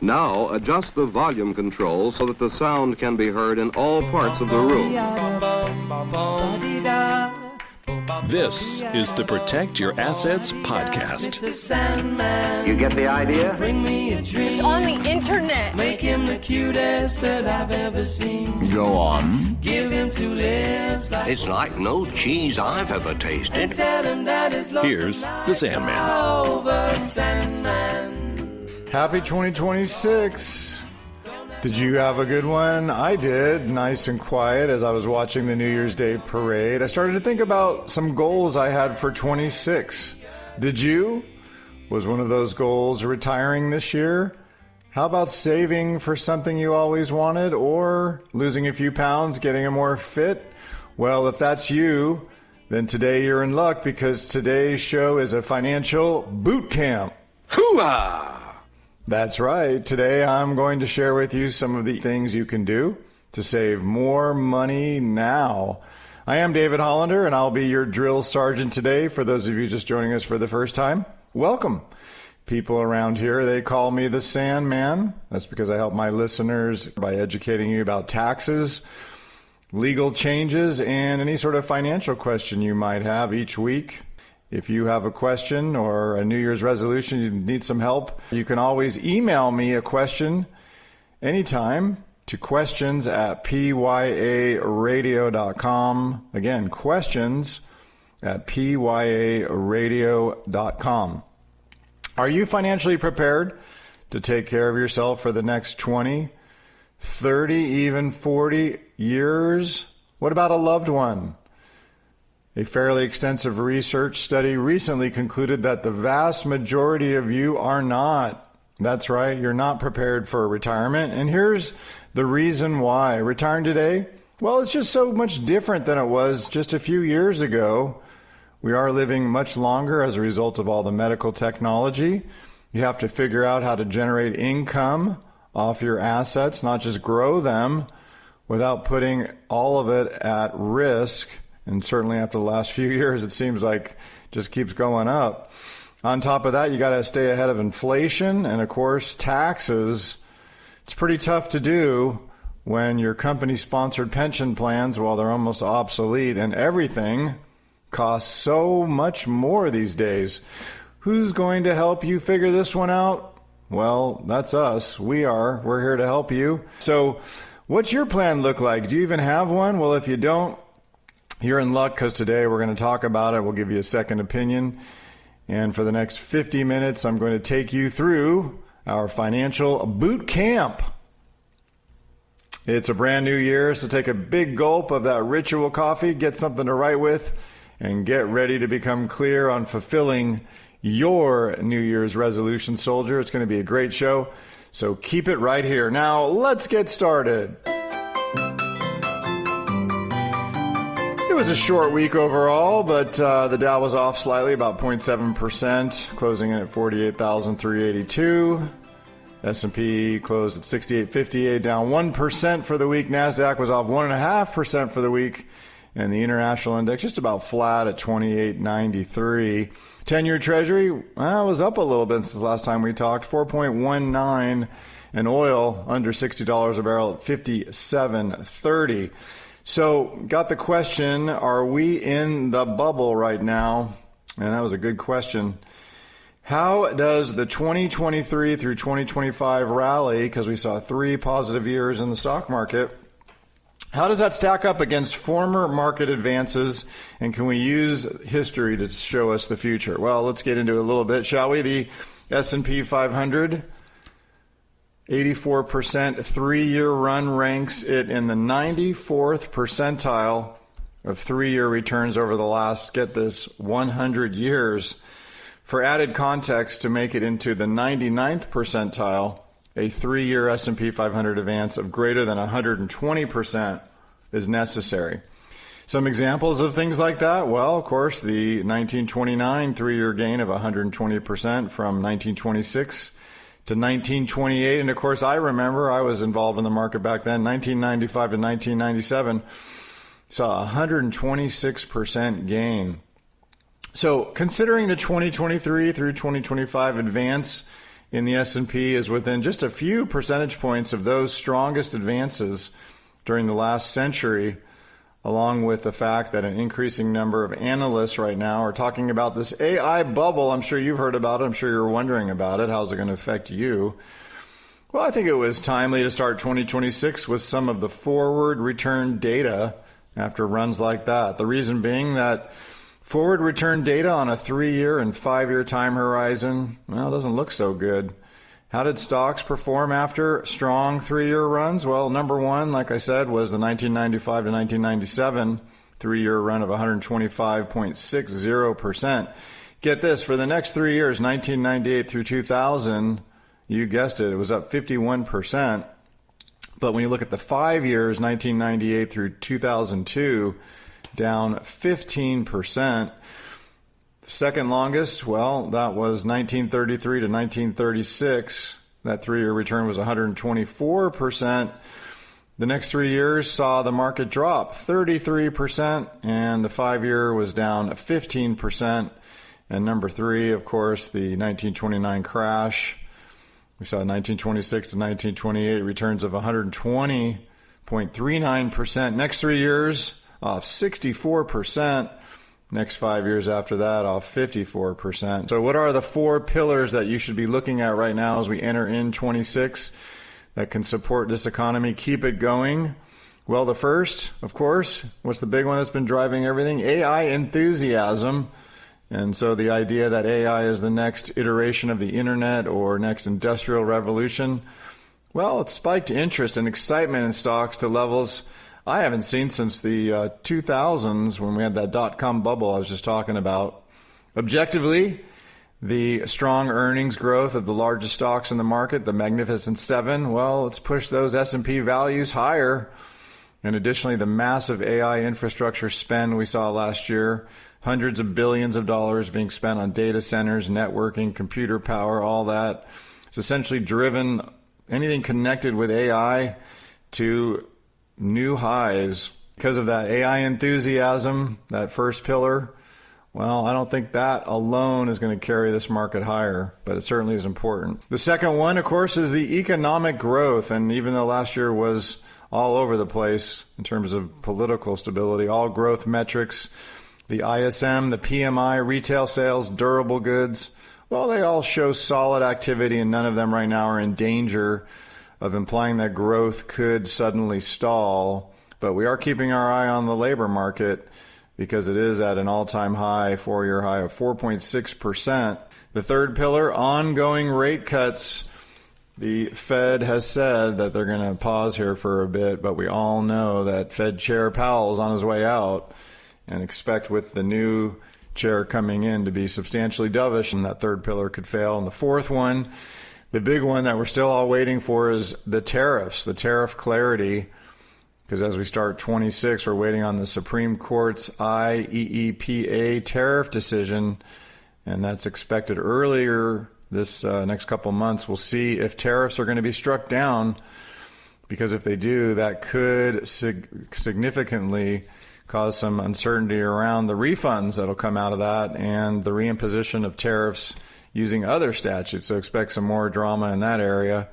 Now adjust the volume control so that the sound can be heard in all parts of the room. This is the Protect Your Assets podcast. You get the idea? It's on the internet. Make him the cutest that I've ever seen. Go on. Give him two lips like It's like no cheese I've ever tasted. and tell him that his Here's the Sandman. over Sandman. Happy 2026. Did you have a good one? I did. Nice and quiet as I was watching the New Year's Day parade. I started to think about some goals I had for 26. Did you? Was one of those goals retiring this year? How about saving for something you always wanted, or losing a few pounds, getting more fit? Well, if that's you, then today you're in luck, because today's show is a financial boot camp. Hoo-ah! That's right. Today I'm going to share with you some of the things you can do to save more money now. I am David Hollander, and I'll be your drill sergeant today. For those of you just joining us for the first time, welcome. People around here, they call me the Sandman. That's because I help my listeners by educating you about taxes, legal changes, and any sort of financial question you might have each week. If you have a question or a New Year's resolution, you need some help, you can always email me a question anytime to questions@pyaradio.com. Again, questions@pyaradio.com. Are you financially prepared to take care of yourself for the next 20, 30, even 40 years? What about a loved one? A fairly extensive research study recently concluded that the vast majority of you are not. That's right, you're not prepared for retirement. And here's the reason why. Retiring today, well, it's just so much different than it was just a few years ago. We are living much longer as a result of all the medical technology. You have to figure out how to generate income off your assets, not just grow them without putting all of it at risk. And certainly after the last few years, it seems like it just keeps going up. On top of that, you got to stay ahead of inflation and, of course, taxes. It's pretty tough to do when your company-sponsored pension plans, well, they're almost obsolete, and everything costs so much more these days. Who's going to help you figure this one out? Well, that's us. We're here to help you. So what's your plan look like? Do you even have one? Well, if you don't, you're in luck, because today we're going to talk about it. We'll give you a second opinion. And for the next 50 minutes, I'm going to take you through our financial boot camp. It's a brand new year, so take a big gulp of that ritual coffee, get something to write with, and get ready to become clear on fulfilling your New Year's resolution, soldier. It's going to be a great show, so keep it right here. Now, let's get started. It was a short week overall, but the Dow was off slightly, about 0.7%, closing in at 48,382. S&P closed at 68.58, down 1% for the week. NASDAQ was off 1.5% for the week. And the international index just about flat at 28.93. 10-year Treasury was up a little bit since the last time we talked, 4.19, and oil under $60 a barrel at 57.30. So, got the question, are we in the bubble right now? And that was a good question. How does the 2023 through 2025 rally, because we saw 3 positive years in the stock market, how does that stack up against former market advances, and can we use history to show us the future? Well, let's get into it a little bit, shall we? The S&P 500, 84% 3-year run ranks it in the 94th percentile of 3-year returns over the last, get this, 100 years. For added context, to make it into the 99th percentile, a 3-year S&P 500 advance of greater than 120% is necessary. Some examples of things like that, well, of course, the 1929 3-year gain of 120% from 1926 to 1928. And, of course, I remember I was involved in the market back then, 1995 to 1997, saw a 126% gain. So considering the 2023 through 2025 advance in the S&P is within just a few percentage points of those strongest advances during the last century, along with the fact that an increasing number of analysts right now are talking about this AI bubble. I'm sure you've heard about it. I'm sure you're wondering about it. How's it going to affect you? Well, I think it was timely to start 2026 with some of the forward return data after runs like that. The reason being that forward return data on a 3-year and 5-year time horizon, well, it doesn't look so good. How did stocks perform after strong 3-year runs? Well, number one, like I said, was the 1995 to 1997 3-year run of 125.60%. Get this, for the next 3 years, 1998 through 2000, you guessed it, it was up 51%. But when you look at the 5 years, 1998 through 2002, down 15%. The second longest, well, that was 1933 to 1936. That 3-year return was 124%. The next 3 years saw the market drop 33%, and the 5-year was down 15%. And number three, of course, the 1929 crash. We saw 1926 to 1928 returns of 120.39%. Next 3 years, off 64%. Next 5 years after that, off 54%. So what are the 4 pillars that you should be looking at right now as we enter in 26 that can support this economy, keep it going? Well, the first, of course, what's the big one that's been driving everything? AI enthusiasm. And so the idea that AI is the next iteration of the internet or next industrial revolution, well, it spiked interest and excitement in stocks to levels I haven't seen since the 2000s when we had that dot-com bubble I was just talking about. Objectively, the strong earnings growth of the largest stocks in the market, the Magnificent Seven, well, it's pushed those S&P values higher. And additionally, the massive AI infrastructure spend we saw last year, hundreds of billions of dollars being spent on data centers, networking, computer power, all that. It's essentially driven anything connected with AI to new highs. Because of that AI enthusiasm, that first pillar, well, I don't think that alone is going to carry this market higher, but it certainly is important. The second one, of course, is the economic growth. And even though last year was all over the place in terms of political stability, all growth metrics, the ISM, the PMI, retail sales, durable goods, well, they all show solid activity, and none of them right now are in danger of implying that growth could suddenly stall. But we are keeping our eye on the labor market because it is at an all-time high, 4-year high of 4.6%. The third pillar, ongoing rate cuts. The Fed has said that they're going to pause here for a bit, but we all know that Fed Chair Powell is on his way out, and expect with the new chair coming in to be substantially dovish, and that third pillar could fail. And the fourth one, the big one that we're still all waiting for, is the tariffs, the tariff clarity, because as we start 26, we're waiting on the Supreme Court's IEEPA tariff decision, and that's expected earlier this next couple months. We'll see if tariffs are going to be struck down, because if they do, that could significantly cause some uncertainty around the refunds that'll come out of that and the reimposition of tariffs using other statutes. So expect some more drama in that area.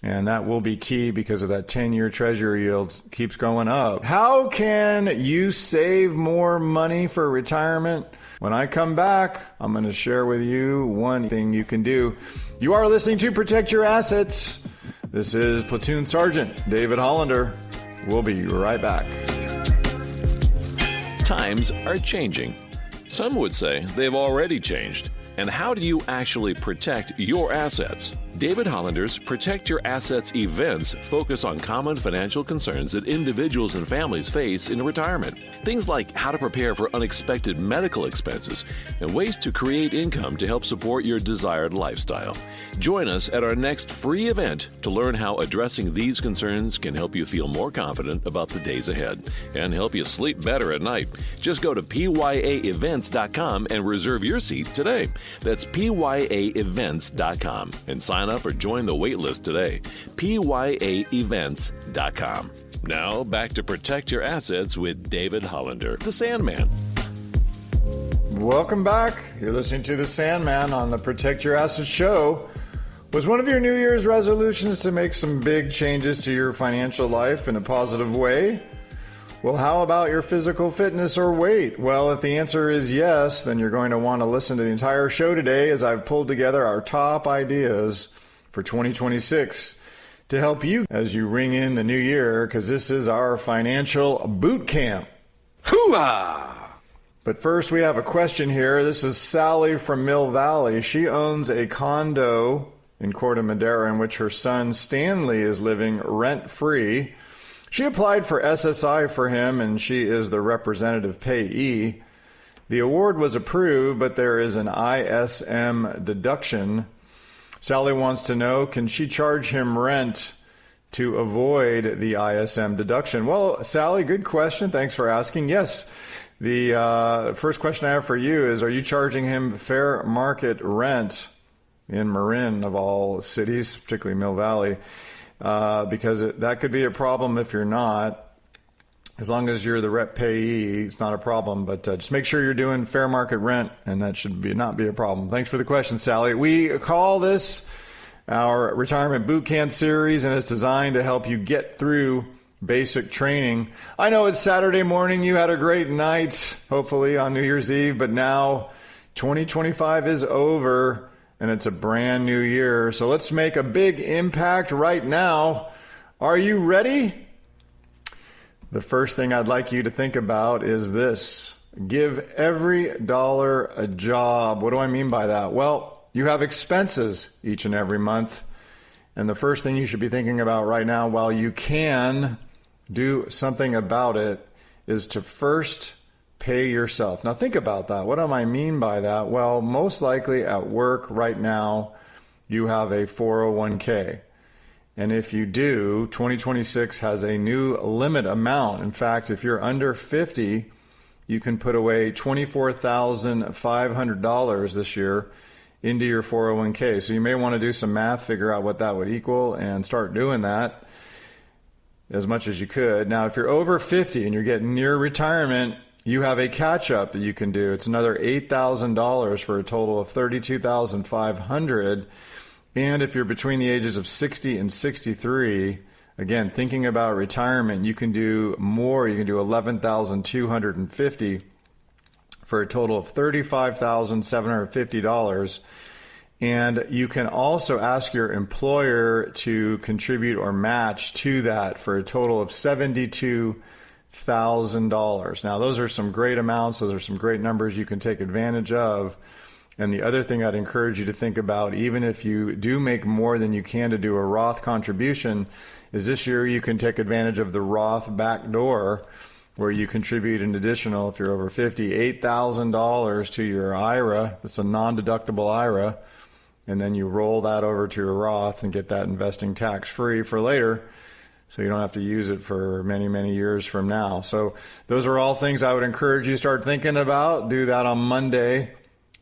And that will be key because of that 10-year Treasury yield keeps going up. How can you save more money for retirement? When I come back, I'm going to share with you one thing you can do. You are listening to Protect Your Assets. This is Platoon Sergeant David Hollander. We'll be right back. Times are changing. Some would say they've already changed. And how do you actually protect your assets? David Hollander's Protect Your Assets events focus on common financial concerns that individuals and families face in retirement. Things like how to prepare for unexpected medical expenses and ways to create income to help support your desired lifestyle. Join us at our next free event to learn how addressing these concerns can help you feel more confident about the days ahead and help you sleep better at night. Just go to pyaevents.com and reserve your seat today. That's pyaevents.com and sign up or join the wait list today. pyaevents.com. Now back to Protect Your Assets with David Hollander, the Sandman. Welcome back. You're listening to the Sandman on the Protect Your Assets show. Was one of your New Year's resolutions to make some big changes to your financial life in a positive way? Well, how about your physical fitness or weight? Well, if the answer is yes, then you're going to want to listen to the entire show today as I've pulled together our top ideas for 2026 to help you as you ring in the new year, because this is our financial boot camp. Hoo-ah! But first, we have a question here. This is Sally from Mill Valley. She owns a condo in Corte Madera in which her son Stanley is living rent-free. She applied for SSI for him, and she is the representative payee. The award was approved, but there is an ISM deduction. Sally wants to know, can she charge him rent to avoid the ISM deduction? Well, Sally, good question. Thanks for asking. Yes. The first question I have for you is, are you charging him fair market rent in Marin, of all cities, particularly Mill Valley? Because that could be a problem if you're not. As long as you're the rep payee, it's not a problem. But just make sure you're doing fair market rent, and that should not be a problem. Thanks for the question, Sally. We call this our Retirement Boot Camp series, and it's designed to help you get through basic training. I know it's Saturday morning. You had a great night, hopefully, on New Year's Eve. But now 2025 is over, and it's a brand new year. So let's make a big impact right now. Are you ready? The first thing I'd like you to think about is this. Give every dollar a job. What do I mean by that? Well, you have expenses each and every month. And the first thing you should be thinking about right now, while you can do something about it, is to first pay yourself. Now think about that. What do I mean by that? Well, most likely at work right now, you have a 401k. And if you do, 2026 has a new limit amount. In fact, if you're under 50, you can put away $24,500 this year into your 401k. So you may want to do some math, figure out what that would equal, and start doing that as much as you could. Now, if you're over 50 and you're getting near retirement, you have a catch-up that you can do. It's another $8,000 for a total of $32,500. And if you're between the ages of 60 and 63, again, thinking about retirement, you can do more. You can do $11,250 for a total of $35,750. And you can also ask your employer to contribute or match to that for a total of $72,000. Now, those are some great amounts. Those are some great numbers you can take advantage of. And the other thing I'd encourage you to think about, even if you do make more than you can to do a Roth contribution, is this year you can take advantage of the Roth backdoor, where you contribute an additional, if you're over 50, $8,000 to your IRA. It's a non-deductible IRA. And then you roll that over to your Roth and get that investing tax-free for later, so you don't have to use it for many, many years from now. So those are all things I would encourage you to start thinking about. Do that on Monday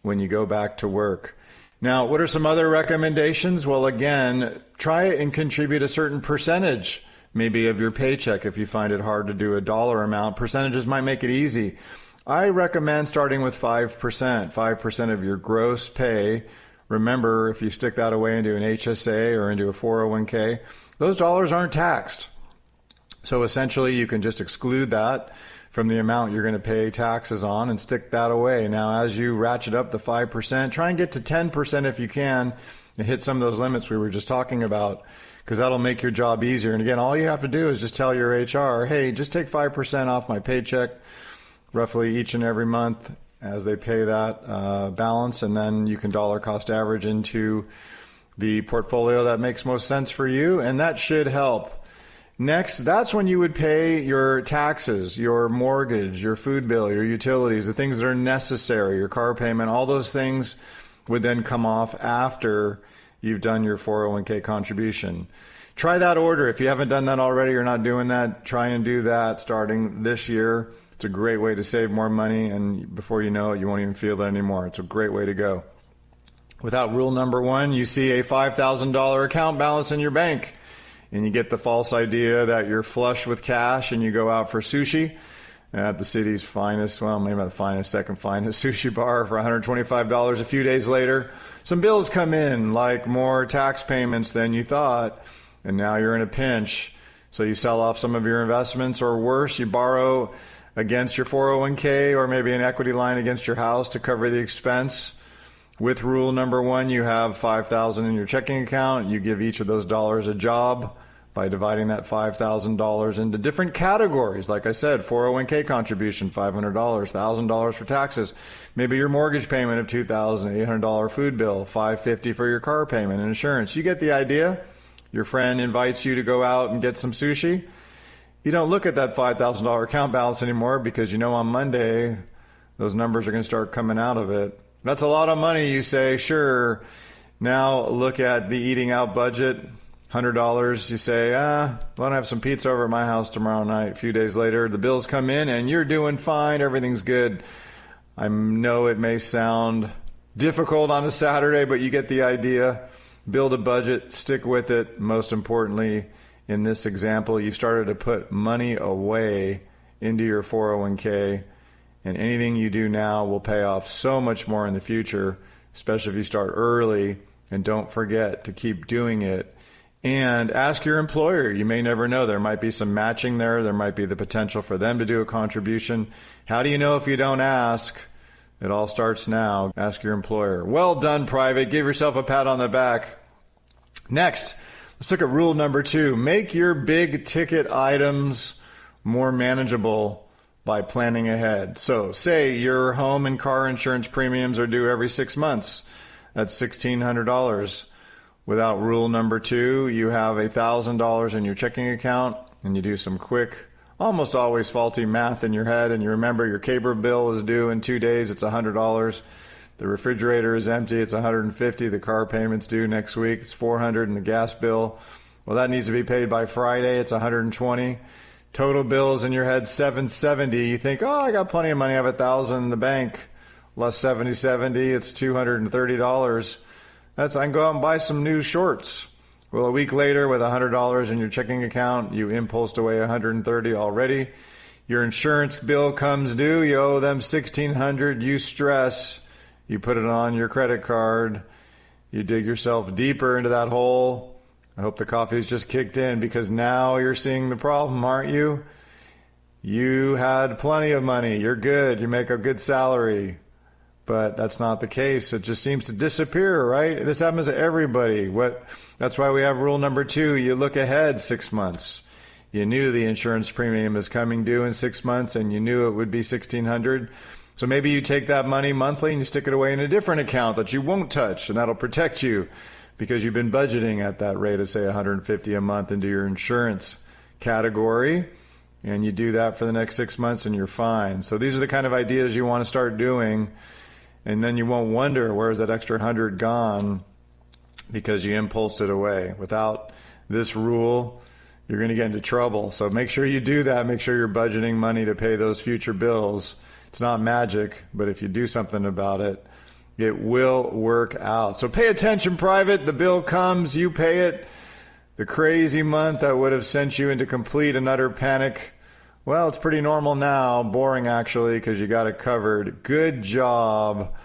when you go back to work. Now, what are some other recommendations? Well, again, try and contribute a certain percentage, maybe of your paycheck if you find it hard to do a dollar amount. Percentages might make it easy. I recommend starting with 5%, 5% of your gross pay. Remember, if you stick that away into an HSA or into a 401k, those dollars aren't taxed. So essentially, you can just exclude that from the amount you're going to pay taxes on and stick that away. Now, as you ratchet up the 5%, try and get to 10% if you can and hit some of those limits we were just talking about, because that'll make your job easier. And again, all you have to do is just tell your HR, hey, just take 5% off my paycheck roughly each and every month as they pay that balance, and then you can dollar cost average into the portfolio that makes most sense for you, and that should help. Next, that's when you would pay your taxes, your mortgage, your food bill, your utilities, the things that are necessary, your car payment. All those things would then come off after you've done your 401k contribution. Try that order. If you haven't done that already or not doing that, try and do that starting this year. It's a great way to save more money, and before you know it, you won't even feel it anymore. It's a great way to go. Without rule number one, you see a $5,000 account balance in your bank, and you get the false idea that you're flush with cash and you go out for sushi. at the city's finest, well, maybe not the finest, second finest sushi bar for $125. A few days later, some bills come in, like more tax payments than you thought, and now you're in a pinch. So you sell off some of your investments, or worse, you borrow against your 401k or maybe an equity line against your house to cover the expense. With rule number 1, you have $5,000 in your checking account. You give each of those dollars a job by dividing that $5,000 into different categories. Like I said, 401k contribution, $500, $1,000 for taxes. Maybe your mortgage payment of $2,000, $800 food bill, $550 for your car payment and insurance. You get the idea? Your friend invites you to go out and get some sushi. You don't look at that $5,000 account balance anymore because you know on Monday those numbers are going to start coming out of it. That's a lot of money, you say. Sure. Now look at the eating out budget. $100. You say, why don't I have some pizza over at my house tomorrow night? A few days later, the bills come in and you're doing fine. Everything's good. I know it may sound difficult on a Saturday, but you get the idea. Build a budget. Stick with it. Most importantly, in this example, you started to put money away into your 401k. And anything you do now will pay off so much more in the future, especially if you start early. And don't forget to keep doing it. And ask your employer. You may never know. There might be some matching there. There might be the potential for them to do a contribution. How do you know if you don't ask? It all starts now. Ask your employer. Well done, private. Give yourself a pat on the back. Next, let's look at rule number 2. Make your big ticket items more manageable by planning ahead. So say your home and car insurance premiums are due every 6 months. That's $1,600. Without rule number 2, you have $1,000 in your checking account and you do some quick, almost always faulty math in your head, and you remember your cable bill is due in 2 days, it's $100. The refrigerator is empty, it's $150. The car payment's due next week, it's $400, and the gas bill, well, that needs to be paid by Friday, it's $120. Total bills in your head, $770. You think, I got plenty of money. I have $1,000 in the bank. Less $70, it's $230. I can go out and buy some new shorts. Well, a week later, with $100 in your checking account, you impulsed away $130 already. Your insurance bill comes due. You owe them $1,600. You stress. You put it on your credit card. You dig yourself deeper into that hole. I hope the coffee's just kicked in, because now you're seeing the problem, aren't you? You had plenty of money. You're good. You make a good salary. But that's not the case. It just seems to disappear, right? This happens to everybody. That's why we have rule number 2. You look ahead 6 months. You knew the insurance premium is coming due in 6 months, and you knew it would be $1,600. So maybe you take that money monthly and you stick it away in a different account that you won't touch, and that'll protect you, because you've been budgeting at that rate of, say, $150 a month into your insurance category, and you do that for the next 6 months and you're fine. So these are the kind of ideas you want to start doing, and then you won't wonder, where's that extra $100 gone, because you impulsed it away. Without this rule, you're going to get into trouble. So make sure you do that. Make sure you're budgeting money to pay those future bills. It's not magic, but if you do something about it, it will work out. So pay attention, private. The bill comes, you pay it. The crazy month that would have sent you into complete and utter panic, well, it's pretty normal now. Boring, actually, because you got it covered. Good job.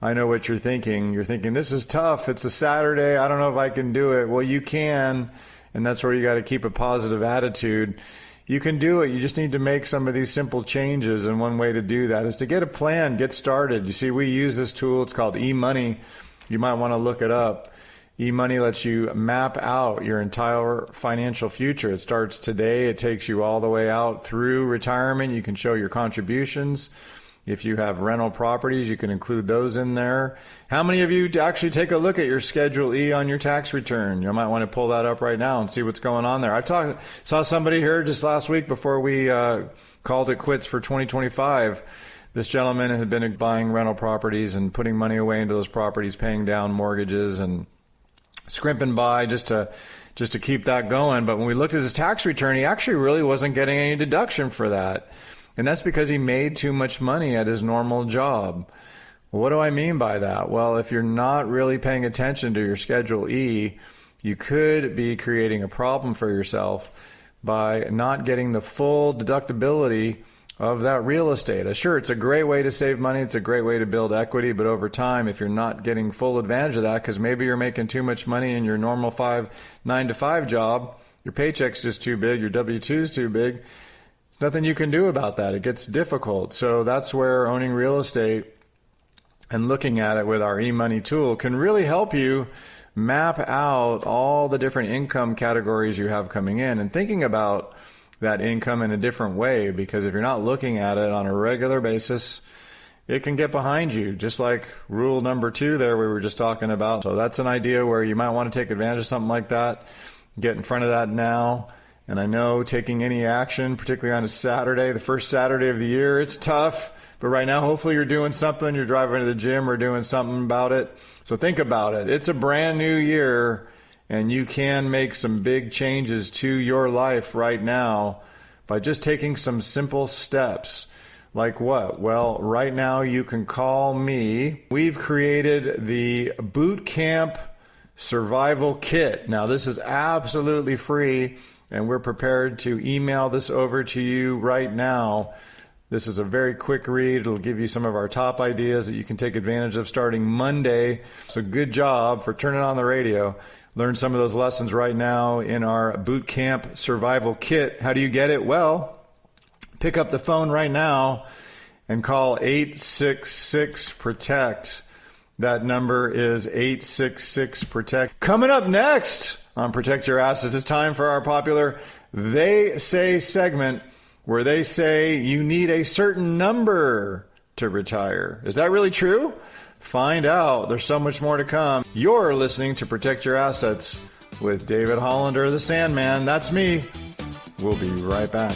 I know what you're thinking. You're thinking, this is tough. It's a Saturday. I don't know if I can do it. Well, you can, and that's where you got to keep a positive attitude. You can do it. You just need to make some of these simple changes, and one way to do that is to get a plan, get started. You see, we use this tool. It's called eMoney. You might want to look it up. eMoney lets you map out your entire financial future. It starts today. It takes you all the way out through retirement. You can show your contributions. If you have rental properties, you can include those in there. How many of you actually take a look at your Schedule E on your tax return? You might want to pull that up right now and see what's going on there. I saw somebody here just last week before we called it quits for 2025. This gentleman had been buying rental properties and putting money away into those properties, paying down mortgages and scrimping by just to keep that going. But when we looked at his tax return, he actually really wasn't getting any deduction for that. And that's because he made too much money at his normal job. What do I mean by that? Well, if you're not really paying attention to your Schedule E, you could be creating a problem for yourself by not getting the full deductibility of that real estate. Sure, it's a great way to save money. It's a great way to build equity. But over time, if you're not getting full advantage of that because maybe you're making too much money in your normal 9-to-5 job, your paycheck's just too big, your W-2 is too big, there's nothing you can do about that. It gets difficult. So that's where owning real estate and looking at it with our eMoney tool can really help you map out all the different income categories you have coming in and thinking about that income in a different way, because if you're not looking at it on a regular basis, it can get behind you, just like rule number 2 there we were just talking about. So that's an idea where you might want to take advantage of something like that, get in front of that now. And I know taking any action, particularly on a Saturday, the first Saturday of the year, it's tough. But right now, hopefully you're doing something, you're driving to the gym or doing something about it. So think about it. It's a brand new year, and you can make some big changes to your life right now by just taking some simple steps. Like what? Well, right now you can call me. We've created the Boot Camp Survival Kit. Now, this is absolutely free, and we're prepared to email this over to you right now. This is a very quick read. It'll give you some of our top ideas that you can take advantage of starting Monday. So good job for turning on the radio. Learn some of those lessons right now in our Boot Camp Survival Kit. How do you get it? Well, pick up the phone right now and call 866-PROTECT. That number is 866-PROTECT. Coming up next on Protect Your Assets, it's time for our popular They Say segment, where they say you need a certain number to retire. Is that really true? Find out. There's so much more to come. You're listening to Protect Your Assets with David Hollander, the Sandman. That's me. We'll be right back.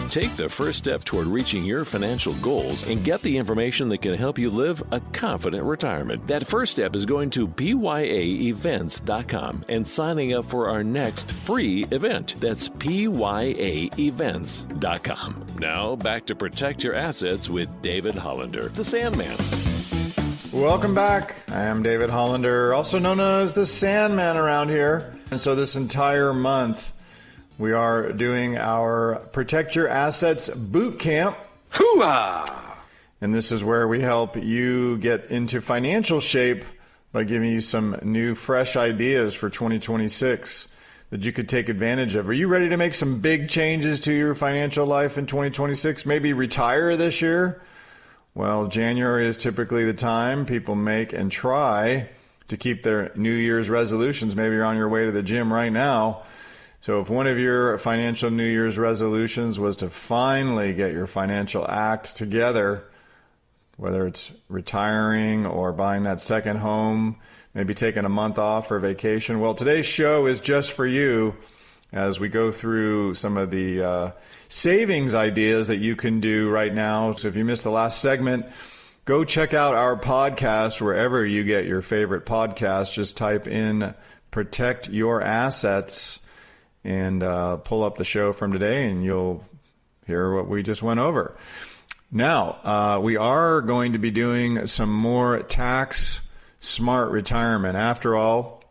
Take the first step toward reaching your financial goals and get the information that can help you live a confident retirement. That first step is going to pyaevents.com and signing up for our next free event. That's pyaevents.com. Now, back to Protect Your Assets with David Hollander, the Sandman. Welcome back. I am David Hollander, also known as the Sandman around here. And so this entire month, we are doing our Protect Your Assets Boot Camp. Hoo-ah! And this is where we help you get into financial shape by giving you some new, fresh ideas for 2026 that you could take advantage of. Are you ready to make some big changes to your financial life in 2026? Maybe retire this year? Well, January is typically the time people make and try to keep their New Year's resolutions. Maybe you're on your way to the gym right now. So if one of your financial New Year's resolutions was to finally get your financial act together, whether it's retiring or buying that second home, maybe taking a month off for vacation, well, today's show is just for you as we go through some of the savings ideas that you can do right now. So if you missed the last segment, go check out our podcast wherever you get your favorite podcast. Just type in Protect Your Assets and pull up the show from today, and you'll hear what we just went over. Now, we are going to be doing some more tax-smart retirement. After all,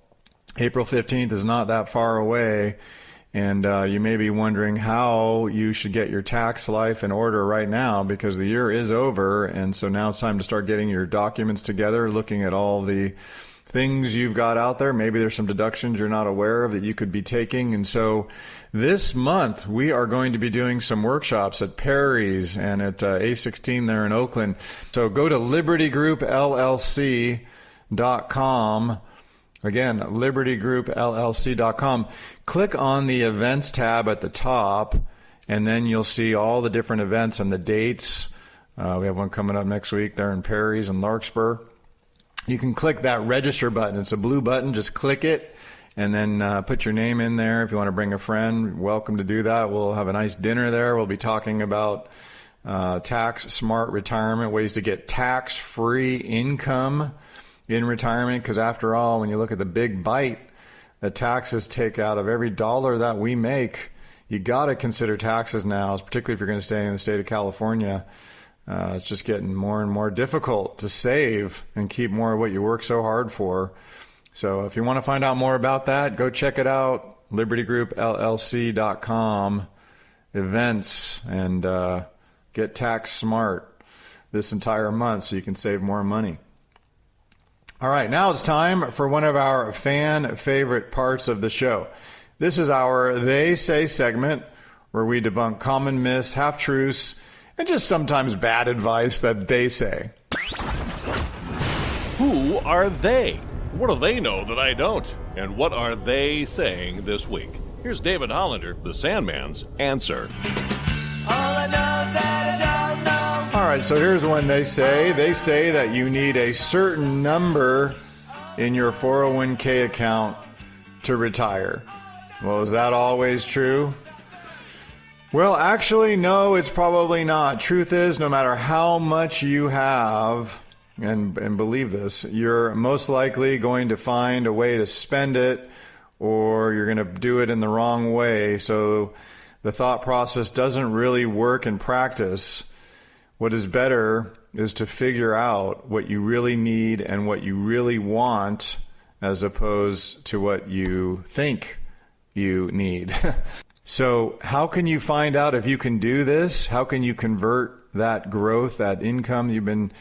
April 15th is not that far away, and you may be wondering how you should get your tax life in order right now, because the year is over, and so now it's time to start getting your documents together, looking at all the things you've got out there. Maybe there's some deductions you're not aware of that you could be taking. And so this month, we are going to be doing some workshops at Perry's and at A16 there in Oakland. So go to libertygroupllc.com. Again, libertygroupllc.com. Click on the events tab at the top, and then you'll see all the different events and the dates. We have one coming up next week there in Perry's and Larkspur. You can click that register button. It's a blue button. Just click it and then put your name in there. If you want to bring a friend, welcome to do that. We'll have a nice dinner there. We'll be talking about tax-smart retirement, ways to get tax-free income in retirement. Because after all, when you look at the big bite that taxes take out of every dollar that we make, you got to consider taxes now, particularly if you're going to stay in the state of California. It's just getting more and more difficult to save and keep more of what you work so hard for. So if you want to find out more about that, go check it out, libertygroupllc.com. events and get tax smart this entire month so you can save more money. All right, now it's time for one of our fan favorite parts of the show. This is our They Say segment, where we debunk common myths, half-truths, and just sometimes bad advice that they say. Who are they? What do they know that I don't? And what are they saying this week? Here's David Hollander, the Sandman's answer. All I know is that I don't know. All right, so here's one they say. They say that you need a certain number in your 401k account to retire. Well, is that always true? Well, actually, no, it's probably not. Truth is, no matter how much you have, and believe this, you're most likely going to find a way to spend it, or you're going to do it in the wrong way. So the thought process doesn't really work in practice. What is better is to figure out what you really need and what you really want, as opposed to what you think you need. So how can you find out if you can do this? How can you convert that growth, that income you've been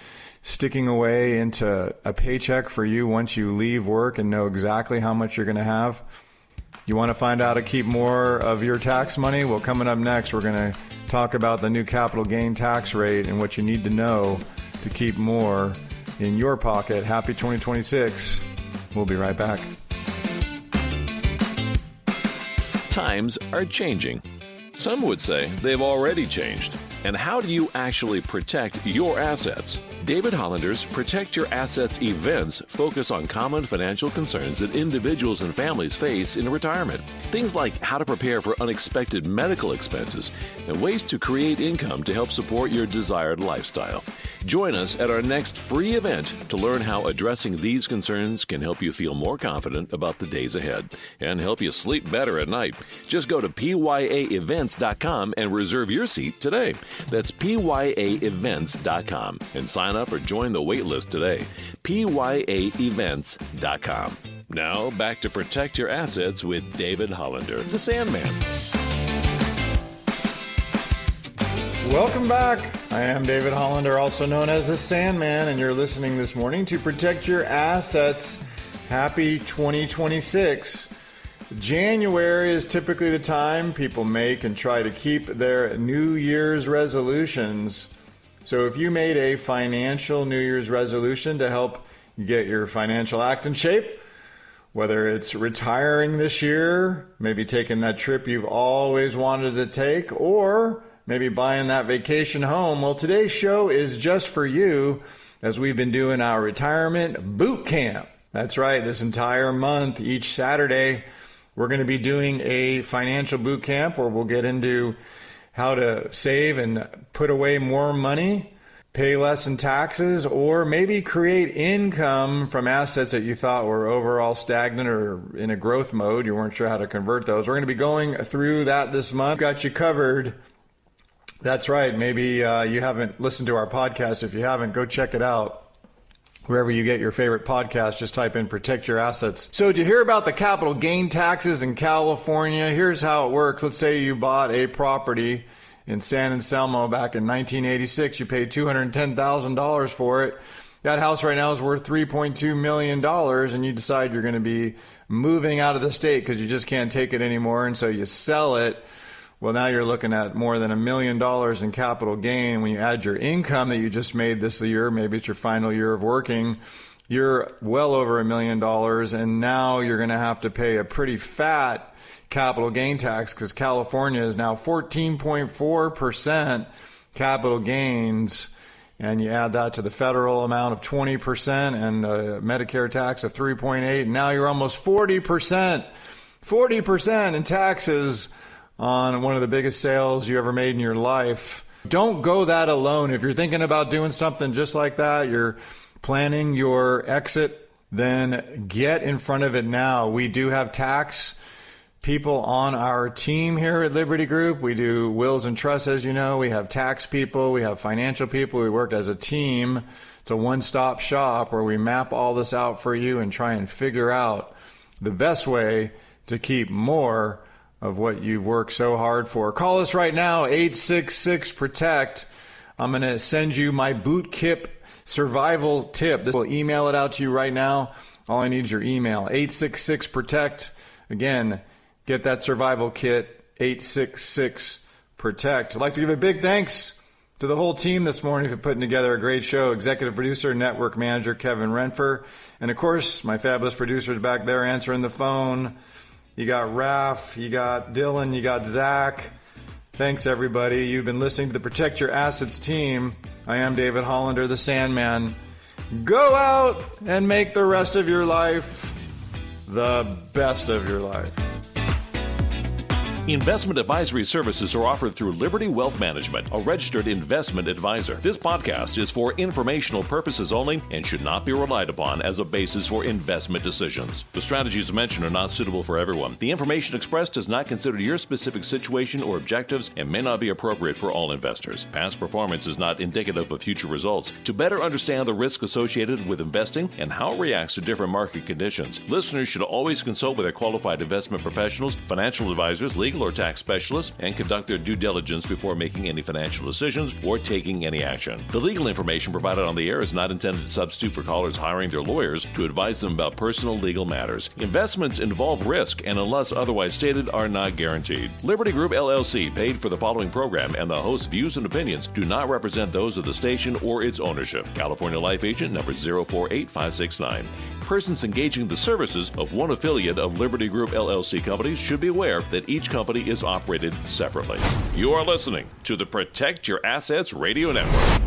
sticking away, into a paycheck for you once you leave work and know exactly how much you're going to have? You want to find out how to keep more of your tax money? Well, coming up next, we're going to talk about the new capital gain tax rate and what you need to know to keep more in your pocket. Happy 2026. We'll be right back. Times are changing. Some would say they've already changed. And how do you actually protect your assets? David Hollander's Protect Your Assets events focus on common financial concerns that individuals and families face in retirement. Things like how to prepare for unexpected medical expenses and ways to create income to help support your desired lifestyle. Join us at our next free event to learn how addressing these concerns can help you feel more confident about the days ahead and help you sleep better at night. Just go to pyaevents.com and reserve your seat today. That's pyaevents.com and sign up or join the wait list today. pyaevents.com. Now, back to Protect Your Assets with David Hollander, the Sandman. Welcome back. I am David Hollander, also known as the Sandman, and you're listening this morning to Protect Your Assets. Happy 2026. January is typically the time people make and try to keep their New Year's resolutions. So if you made a financial New Year's resolution to help get your financial act in shape, whether it's retiring this year, maybe taking that trip you've always wanted to take, or maybe buying that vacation home, well, today's show is just for you, as we've been doing our retirement boot camp. That's right, this entire month, each Saturday, we're going to be doing a financial boot camp where we'll get into how to save and put away more money, pay less in taxes, or maybe create income from assets that you thought were overall stagnant or in a growth mode. You weren't sure how to convert those. We're going to be going through that this month. Got you covered. That's right. Maybe you haven't listened to our podcast. If you haven't, go check it out. Wherever you get your favorite podcast, just type in Protect Your Assets. So did you hear about the capital gain taxes in California? Here's how it works. Let's say you bought a property in San Anselmo back in 1986. You paid $210,000 for it. That house right now is worth $3.2 million, and you decide you're going to be moving out of the state because you just can't take it anymore, and so you sell it. Well, now you're looking at more than $1 million in capital gain. When you add your income that you just made this year, maybe it's your final year of working, you're well over $1 million, and now you're going to have to pay a pretty fat capital gain tax because California is now 14.4% capital gains, and you add that to the federal amount of 20% and the Medicare tax of 3.8%, and now you're almost 40% in taxes on one of the biggest sales you ever made in your life. Don't go that alone. If you're thinking about doing something just like that, you're planning your exit, then get in front of it now. We do have tax people on our team here at Liberty Group. We do wills and trusts, as you know. We have tax people. We have financial people. We work as a team. It's a one-stop shop where we map all this out for you and try and figure out the best way to keep more of what you've worked so hard for. Call us right now, 866-PROTECT. I'm going to send you my boot kit survival tip. We'll email it out to you right now. All I need is your email, 866-PROTECT. Again, get that survival kit, 866-PROTECT. I'd like to give a big thanks to the whole team this morning for putting together a great show. Executive producer, network manager, Kevin Renfer. And of course, my fabulous producers back there answering the phone. You got Raph, you got Dylan, you got Zach. Thanks, everybody. You've been listening to the Protect Your Assets team. I am David Hollander, the Sandman. Go out and make the rest of your life the best of your life. Investment advisory services are offered through Liberty Wealth Management, a registered investment advisor. This podcast is for informational purposes only and should not be relied upon as a basis for investment decisions. The strategies mentioned are not suitable for everyone. The information expressed does not consider your specific situation or objectives and may not be appropriate for all investors. Past performance is not indicative of future results. To better understand the risk associated with investing and how it reacts to different market conditions, listeners should always consult with their qualified investment professionals, financial advisors, legal or tax specialists, and conduct their due diligence before making any financial decisions or taking any action. The legal information provided on the air is not intended to substitute for callers hiring their lawyers to advise them about personal legal matters. Investments involve risk and, unless otherwise stated, are not guaranteed. Liberty Group LLC paid for the following program, and the host's views and opinions do not represent those of the station or its ownership. California Life Agent number 048569. Persons engaging the services of one affiliate of Liberty Group LLC companies should be aware that each company is operated separately. You are listening to the Protect Your Assets Radio Network.